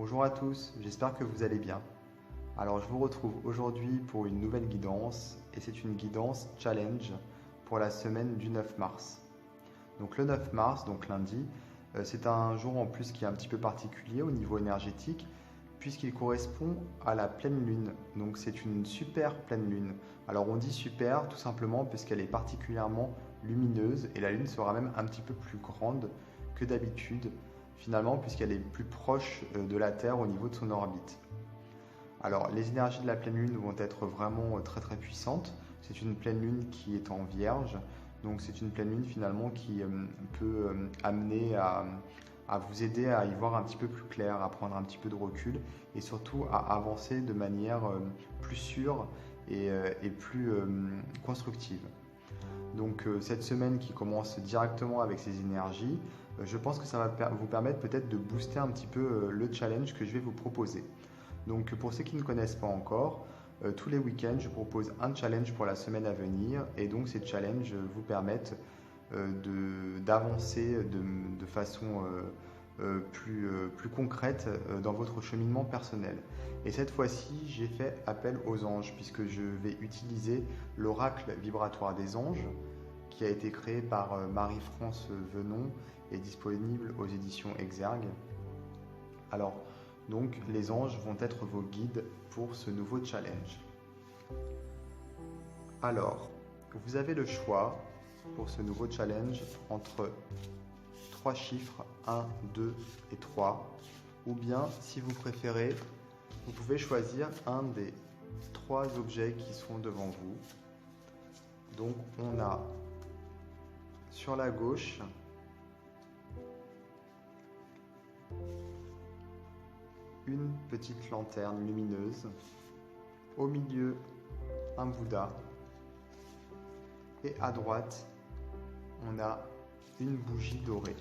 Bonjour à tous, j'espère que vous allez bien. Alors je vous retrouve aujourd'hui pour une nouvelle guidance et c'est une guidance challenge pour la semaine du 9 mars. Donc le 9 mars, donc lundi, c'est un jour en plus qui est un petit peu particulier au niveau énergétique puisqu'il correspond à la pleine lune. Donc c'est une super pleine lune. Alors on dit super tout simplement puisqu'elle est particulièrement lumineuse et la lune sera même un petit peu plus grande que d'habitude finalement puisqu'elle est plus proche de la Terre au niveau de son orbite. Alors les énergies de la pleine lune vont être vraiment très très puissantes. C'est une pleine lune qui est en vierge, donc c'est une pleine lune finalement qui peut amener à vous aider à y voir un petit peu plus clair, à prendre un petit peu de recul et surtout à avancer de manière plus sûre et plus constructive. Donc cette semaine qui commence directement avec ces énergies, je pense que ça va vous permettre peut-être de booster un petit peu le challenge que je vais vous proposer. Donc pour ceux qui ne connaissent pas encore, tous les week-ends je propose un challenge pour la semaine à venir et donc ces challenges vous permettent d'avancer de façon plus concrète dans votre cheminement personnel. Et cette fois-ci, j'ai fait appel aux anges puisque je vais utiliser l'oracle vibratoire des anges qui a été créé par Marie-France Venon et disponible aux éditions Exergue. Alors, donc, les anges vont être vos guides pour ce nouveau challenge. Alors, vous avez le choix pour ce nouveau challenge entre trois chiffres 1, 2 et 3, ou bien, si vous préférez, vous pouvez choisir un des trois objets qui sont devant vous. Donc, on a sur la gauche une petite lanterne lumineuse, au milieu un Bouddha et à droite on a une bougie dorée.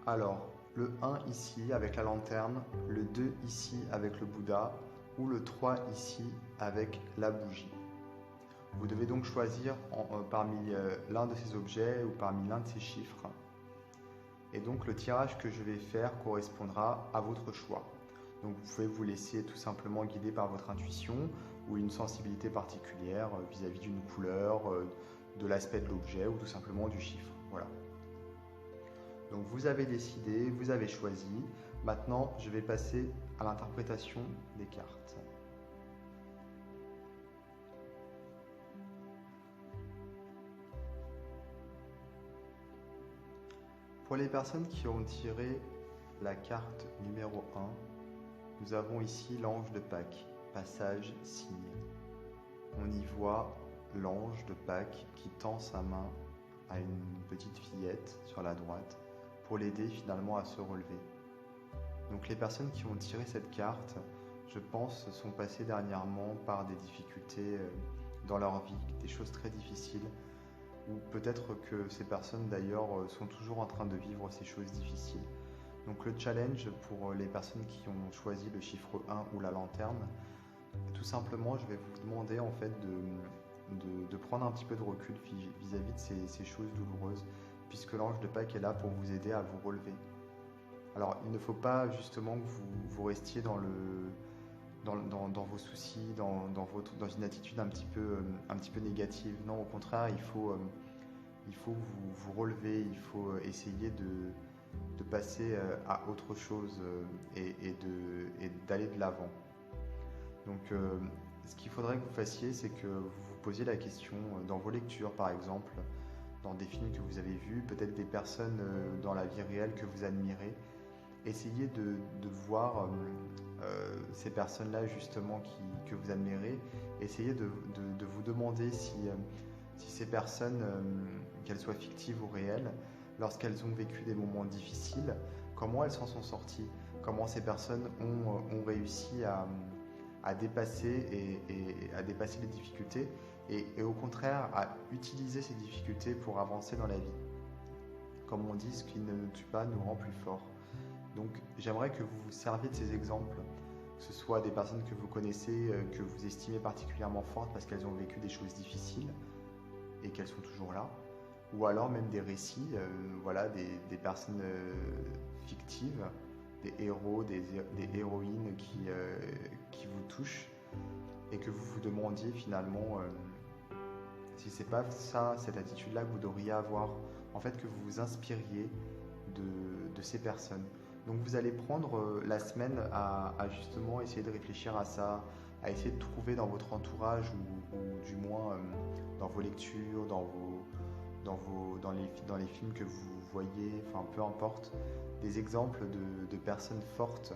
Alors le 1 ici avec la lanterne, le 2 ici avec le Bouddha ou le 3 ici avec la bougie. Vous devez donc choisir parmi l'un de ces objets ou parmi l'un de ces chiffres. Et donc le tirage que je vais faire correspondra à votre choix. Donc vous pouvez vous laisser tout simplement guider par votre intuition ou une sensibilité particulière vis-à-vis d'une couleur, de l'aspect de l'objet ou tout simplement du chiffre. Voilà. Donc vous avez décidé, vous avez choisi. Maintenant, je vais passer à l'interprétation des cartes. Pour les personnes qui ont tiré la carte numéro 1, nous avons ici l'ange de Pâques, passage signé. On y voit l'ange de Pâques qui tend sa main à une petite fillette sur la droite pour l'aider finalement à se relever. Donc les personnes qui ont tiré cette carte, je pense, sont passées dernièrement par des difficultés dans leur vie, des choses très difficiles, ou peut-être que ces personnes d'ailleurs sont toujours en train de vivre ces choses difficiles. Donc le challenge pour les personnes qui ont choisi le chiffre 1 ou la lanterne, tout simplement je vais vous demander en fait de prendre un petit peu de recul vis-à-vis de ces choses douloureuses, puisque l'ange de Pâques est là pour vous aider à vous relever. Alors il ne faut pas justement que vous restiez dans vos soucis, dans une attitude un petit peu négative. Non, au contraire, il faut vous relever, il faut essayer de passer à autre chose et d'aller de l'avant. Donc ce qu'il faudrait que vous fassiez, c'est que vous vous posiez la question dans vos lectures par exemple, dans des films que vous avez vus, peut-être des personnes dans la vie réelle que vous admirez. Essayez de voir ces personnes-là justement que vous admirez. Essayez de vous demander si ces personnes, qu'elles soient fictives ou réelles, lorsqu'elles ont vécu des moments difficiles, comment elles s'en sont sorties, comment ces personnes ont réussi à dépasser à dépasser les difficultés et au contraire à utiliser ces difficultés pour avancer dans la vie. Comme on dit, ce qui ne nous tue pas nous rend plus forts. Donc j'aimerais que vous vous serviez de ces exemples, que ce soit des personnes que vous connaissez, que vous estimez particulièrement fortes parce qu'elles ont vécu des choses difficiles et qu'elles sont toujours là, ou alors même des récits, voilà, des personnes fictives des héros, des héroïnes qui vous touchent et que vous vous demandiez finalement si c'est pas ça, cette attitude-là que vous devriez avoir, en fait que vous vous inspiriez de ces personnes. Donc vous allez prendre la semaine à justement essayer de réfléchir à ça, à essayer de trouver dans votre entourage ou du moins dans vos lectures, dans les films que vous voyez, enfin peu importe, des exemples de personnes fortes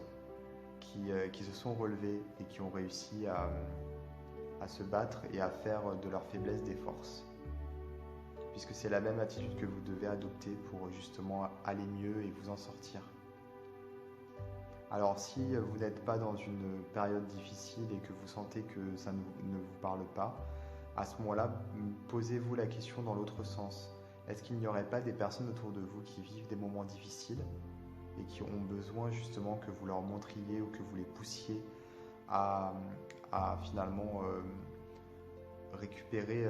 qui se sont relevées et qui ont réussi à se battre et à faire de leur faiblesse des forces. Puisque c'est la même attitude que vous devez adopter pour justement aller mieux et vous en sortir. Alors si vous n'êtes pas dans une période difficile et que vous sentez que ça ne vous parle pas, à ce moment-là, posez-vous la question dans l'autre sens. Est-ce qu'il n'y aurait pas des personnes autour de vous qui vivent des moments difficiles et qui ont besoin justement que vous leur montriez ou que vous les poussiez à finalement récupérer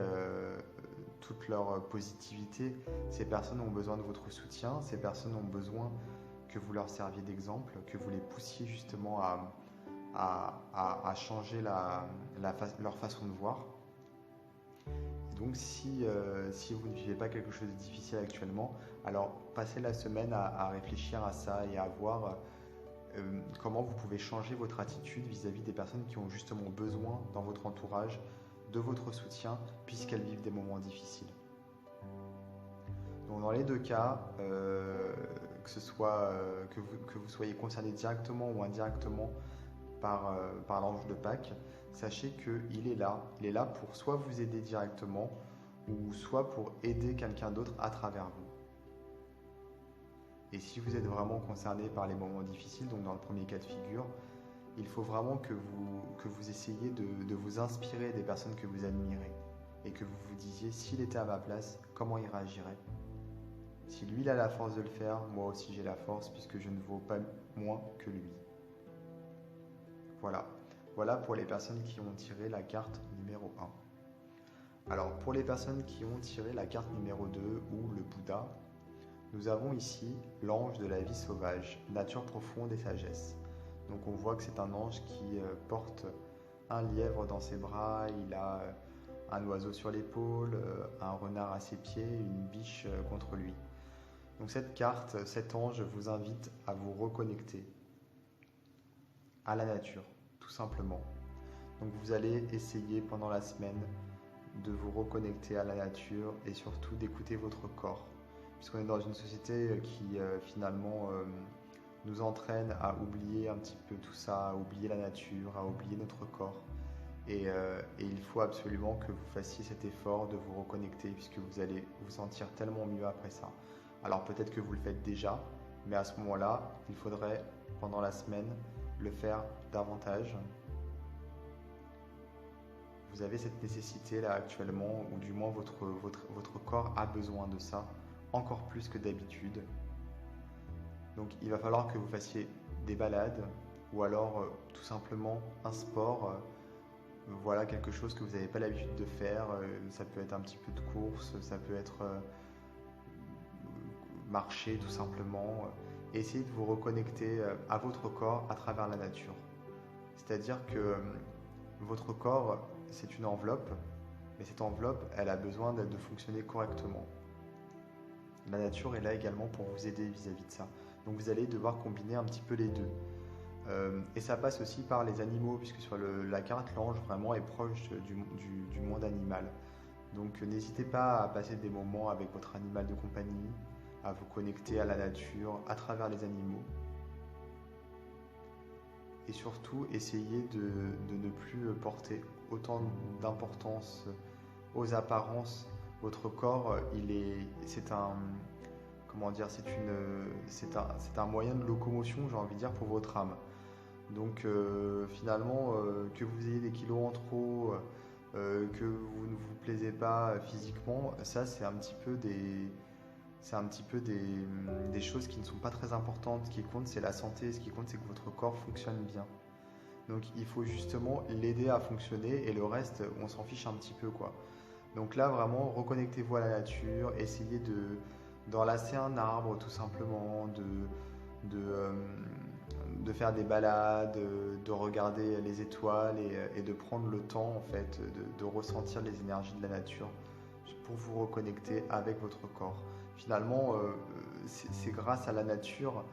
toute leur positivité? Ces personnes ont besoin de votre soutien, ces personnes ont besoin que vous leur serviez d'exemple, que vous les poussiez justement à changer leur façon de voir. Donc si vous ne vivez pas quelque chose de difficile actuellement, alors passez la semaine à réfléchir à ça et à voir comment vous pouvez changer votre attitude vis-à-vis des personnes qui ont justement besoin dans votre entourage de votre soutien puisqu'elles vivent des moments difficiles. Donc dans les deux cas, que ce soit que vous soyez concerné directement ou indirectement par l'ange de Pâques, sachez qu'il est là pour soit vous aider directement ou soit pour aider quelqu'un d'autre à travers vous. Et si vous êtes vraiment concerné par les moments difficiles, donc dans le premier cas de figure, il faut vraiment que vous essayiez de vous inspirer des personnes que vous admirez et que vous vous disiez, s'il était à ma place, comment il réagirait? Si lui il a la force de le faire, moi aussi j'ai la force puisque je ne vaux pas moins que lui. Voilà pour les personnes qui ont tiré la carte numéro 1. Alors pour les personnes qui ont tiré la carte numéro 2 ou le Bouddha, nous avons ici l'ange de la vie sauvage, nature profonde et sagesse. Donc on voit que c'est un ange qui porte un lièvre dans ses bras, il a un oiseau sur l'épaule, un renard à ses pieds, une biche contre lui. Donc cette carte, cet ange vous invite à vous reconnecter à la nature, tout simplement. Donc vous allez essayer pendant la semaine de vous reconnecter à la nature et surtout d'écouter votre corps. Puisqu'on est dans une société qui finalement nous entraîne à oublier un petit peu tout ça, à oublier la nature, à oublier notre corps. Et il faut absolument que vous fassiez cet effort de vous reconnecter puisque vous allez vous sentir tellement mieux après ça. Alors peut-être que vous le faites déjà, mais à ce moment-là, il faudrait pendant la semaine le faire davantage. Vous avez cette nécessité là actuellement, ou du moins votre corps a besoin de ça, encore plus que d'habitude. Donc il va falloir que vous fassiez des balades, ou alors tout simplement un sport, voilà quelque chose que vous n'avez pas l'habitude de faire, ça peut être un petit peu de course, ça peut être marcher tout simplement, essayez de vous reconnecter à votre corps à travers la nature. C'est-à-dire que votre corps, c'est une enveloppe, mais cette enveloppe, elle a besoin de fonctionner correctement. La nature est là également pour vous aider vis-à-vis de ça. Donc vous allez devoir combiner un petit peu les deux. Et ça passe aussi par les animaux, puisque sur la carte, l'ange vraiment est proche du monde animal. Donc n'hésitez pas à passer des moments avec votre animal de compagnie, à vous connecter à la nature à travers les animaux. Et surtout, essayez de ne plus porter autant d'importance aux apparences. Votre corps, c'est un moyen de locomotion, j'ai envie de dire, pour votre âme. Donc finalement, que vous ayez des kilos en trop, que vous ne vous plaisez pas physiquement, ça c'est un petit peu des choses qui ne sont pas très importantes. Ce qui compte, c'est la santé. Ce qui compte, c'est que votre corps fonctionne bien. Donc il faut justement l'aider à fonctionner et le reste, on s'en fiche un petit peu, quoi. Donc là, vraiment, reconnectez-vous à la nature, essayez d'enlacer un arbre tout simplement, de faire des balades, de regarder les étoiles et de prendre le temps en fait de ressentir les énergies de la nature pour vous reconnecter avec votre corps. Finalement, c'est grâce à la nature,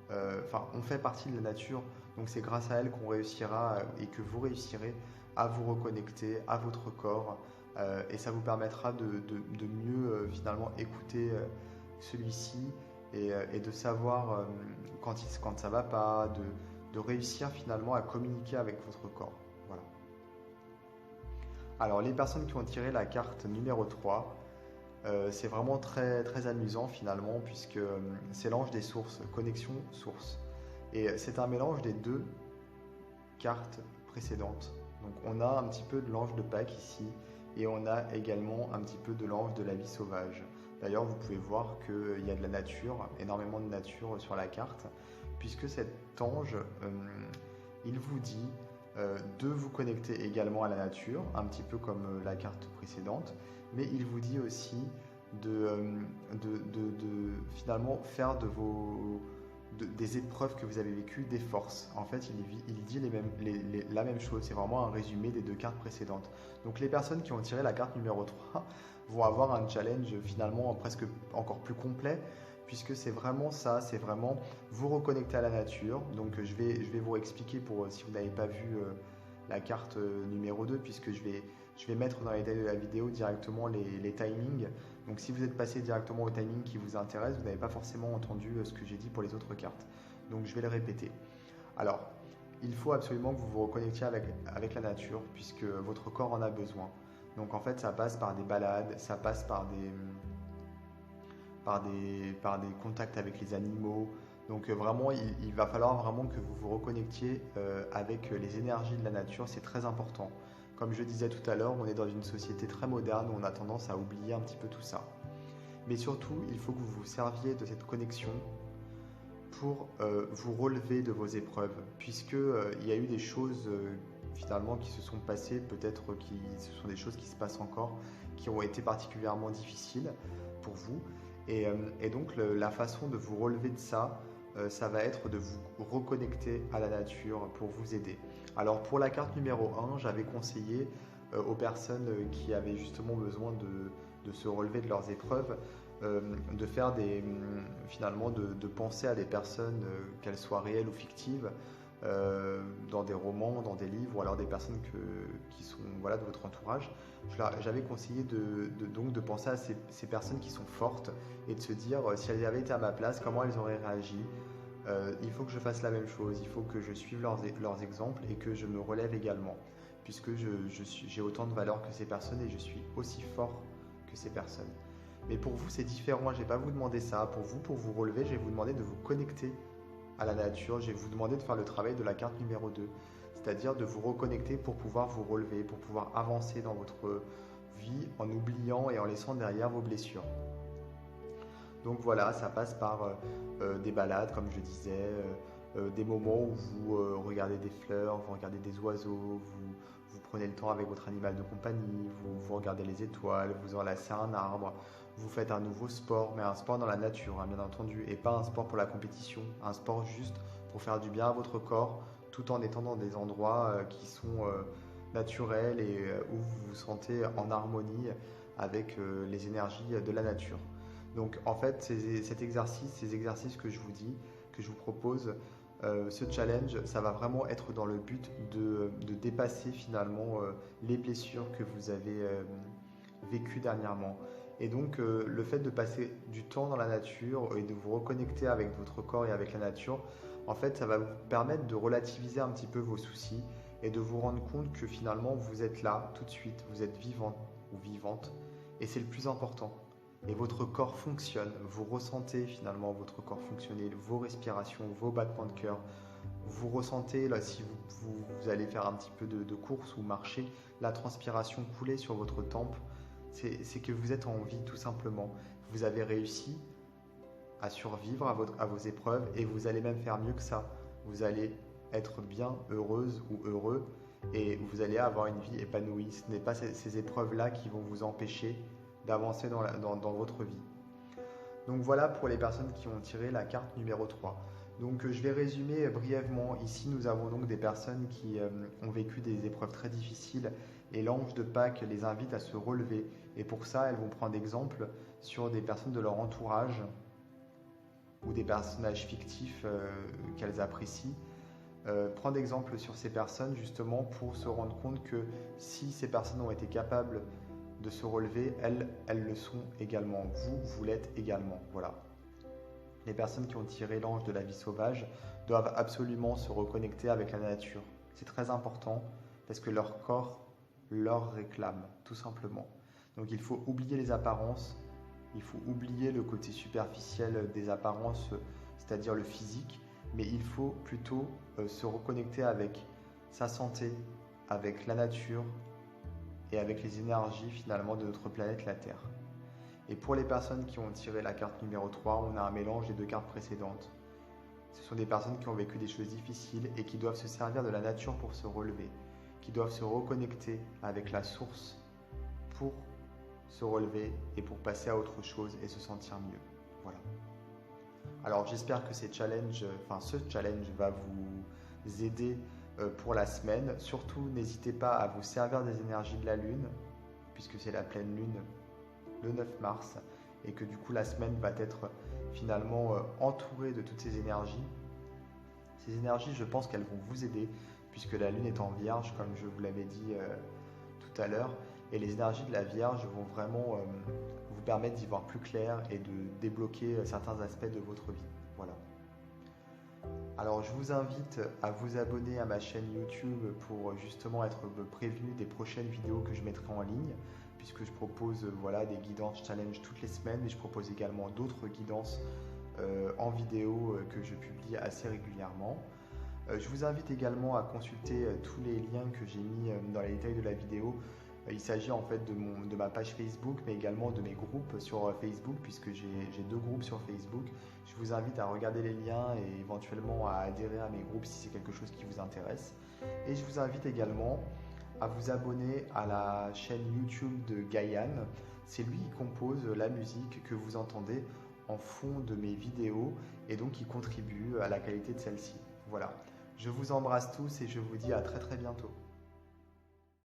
enfin on fait partie de la nature, donc c'est grâce à elle qu'on réussira et que vous réussirez à vous reconnecter à votre corps et ça vous permettra de mieux finalement écouter celui-ci et de savoir quand ça va pas, de réussir finalement à communiquer avec votre corps. Voilà. Alors les personnes qui ont tiré la carte numéro 3, c'est vraiment très, très amusant finalement puisque c'est l'ange des sources, connexion source. Et c'est un mélange des deux cartes précédentes. Donc on a un petit peu de l'ange de Pâques ici et on a également un petit peu de l'ange de la vie sauvage. D'ailleurs vous pouvez voir qu'il y a de la nature, énormément de nature sur la carte, puisque cet ange, il vous dit de vous connecter également à la nature, un petit peu comme la carte précédente, mais il vous dit aussi de finalement faire des épreuves que vous avez vécues des forces. En fait, il dit la même chose, c'est vraiment un résumé des deux cartes précédentes. Donc les personnes qui ont tiré la carte numéro 3 vont avoir un challenge finalement presque encore plus complet, puisque c'est vraiment ça, c'est vraiment vous reconnecter à la nature. Donc je vais vous expliquer pour si vous n'avez pas vu la carte numéro 2, puisque je vais mettre dans les détails de la vidéo directement les timings. Donc si vous êtes passé directement au timing qui vous intéresse, vous n'avez pas forcément entendu ce que j'ai dit pour les autres cartes. Donc je vais le répéter. Alors, il faut absolument que vous vous reconnectiez avec la nature, puisque votre corps en a besoin. Donc en fait, ça passe par des balades, ça passe par des contacts avec les animaux. Donc vraiment, il va falloir vraiment que vous vous reconnectiez avec les énergies de la nature, c'est très important. Comme je disais tout à l'heure, on est dans une société très moderne où on a tendance à oublier un petit peu tout ça. Mais surtout, il faut que vous vous serviez de cette connexion pour vous relever de vos épreuves, puisqu'il y a eu des choses finalement qui se sont passées, peut-être que ce sont des choses qui se passent encore, qui ont été particulièrement difficiles pour vous. Et donc la façon de vous relever de ça, ça va être de vous reconnecter à la nature pour vous aider. Alors pour la carte numéro 1, j'avais conseillé aux personnes qui avaient justement besoin de se relever de leurs épreuves, de faire finalement de penser à des personnes, qu'elles soient réelles ou fictives, dans des romans, dans des livres, ou alors des personnes qui sont voilà, de votre entourage. J'avais conseillé donc de penser à ces personnes qui sont fortes et de se dire si elles avaient été à ma place, comment elles auraient réagi. Il faut que je fasse la même chose, il faut que je suive leurs exemples et que je me relève également, puisque j'ai autant de valeur que ces personnes et je suis aussi fort que ces personnes. Mais pour vous, c'est différent, je ne vais pas vous demander ça. Pour vous relever, je vais vous demander de vous connecter à la nature, je vais vous demander de faire le travail de la carte numéro 2, c'est-à-dire de vous reconnecter pour pouvoir vous relever, pour pouvoir avancer dans votre vie en oubliant et en laissant derrière vos blessures. Donc voilà, ça passe par des balades, comme je disais, des moments où vous regardez des fleurs, vous regardez des oiseaux, vous prenez le temps avec votre animal de compagnie, vous regardez les étoiles, vous enlacez un arbre, vous faites un nouveau sport, mais un sport dans la nature, hein, bien entendu, et pas un sport pour la compétition, un sport juste pour faire du bien à votre corps, tout en étant dans des endroits qui sont naturels et où vous vous sentez en harmonie avec les énergies de la nature. Donc en fait, ces exercices que je vous dis, que je vous propose, ce challenge, ça va vraiment être dans le but de dépasser finalement les blessures que vous avez vécues dernièrement. Et donc le fait de passer du temps dans la nature et de vous reconnecter avec votre corps et avec la nature, en fait, ça va vous permettre de relativiser un petit peu vos soucis et de vous rendre compte que finalement vous êtes là tout de suite, vous êtes vivant ou vivante, et c'est le plus important. Et votre corps fonctionne, vous ressentez finalement votre corps fonctionner, vos respirations, vos battements de cœur. Vous ressentez, là, si vous allez faire un petit peu de course ou marcher, la transpiration couler sur votre tempe. C'est que vous êtes en vie tout simplement. Vous avez réussi à survivre à vos épreuves et vous allez même faire mieux que ça. Vous allez être bien heureuse ou heureux et vous allez avoir une vie épanouie. Ce n'est pas ces épreuves-là qui vont vous empêcher d'avancer dans votre vie. Donc voilà pour les personnes qui ont tiré la carte numéro 3. Donc je vais résumer brièvement. Ici nous avons donc des personnes qui ont vécu des épreuves très difficiles et l'ange de Pâques les invite à se relever. Et pour ça, elles vont prendre exemple sur des personnes de leur entourage ou des personnages fictifs qu'elles apprécient. Prendre exemple sur ces personnes justement pour se rendre compte que si ces personnes ont été capables de se relever, elles le sont également. Vous l'êtes également. Voilà. Les personnes qui ont tiré l'ange de la vie sauvage doivent absolument se reconnecter avec la nature. C'est très important parce que leur corps leur réclame, tout simplement. Donc il faut oublier les apparences, il faut oublier le côté superficiel des apparences, c'est-à-dire le physique, mais il faut plutôt se reconnecter avec sa santé, avec la nature et avec les énergies finalement de notre planète, la Terre. Et pour les personnes qui ont tiré la carte numéro 3, on a un mélange des deux cartes précédentes. Ce sont des personnes qui ont vécu des choses difficiles et qui doivent se servir de la nature pour se relever, qui doivent se reconnecter avec la source pour se relever et pour passer à autre chose et se sentir mieux. Voilà. Alors j'espère que ce challenge va vous aider pour la semaine. Surtout, n'hésitez pas à vous servir des énergies de la Lune, puisque c'est la pleine Lune le 9 mars, et que du coup la semaine va être finalement entourée de toutes ces énergies. Ces énergies, je pense qu'elles vont vous aider, puisque la Lune est en Vierge, comme je vous l'avais dit tout à l'heure, et les énergies de la Vierge vont vraiment vous permettre d'y voir plus clair et de débloquer certains aspects de votre vie. Voilà. Alors je vous invite à vous abonner à ma chaîne YouTube pour justement être prévenu des prochaines vidéos que je mettrai en ligne, puisque je propose des guidances challenge toutes les semaines, mais je propose également d'autres guidances en vidéo que je publie assez régulièrement. Je vous invite également à consulter tous les liens que j'ai mis dans les détails de la vidéo. Il s'agit en fait de ma page Facebook, mais également de mes groupes sur Facebook, puisque j'ai 2 groupes sur Facebook. Je vous invite à regarder les liens et éventuellement à adhérer à mes groupes si c'est quelque chose qui vous intéresse. Et je vous invite également à vous abonner à la chaîne YouTube de Gaïan. C'est lui qui compose la musique que vous entendez en fond de mes vidéos et donc qui contribue à la qualité de celle-ci. Voilà. Je vous embrasse tous et je vous dis à très très bientôt.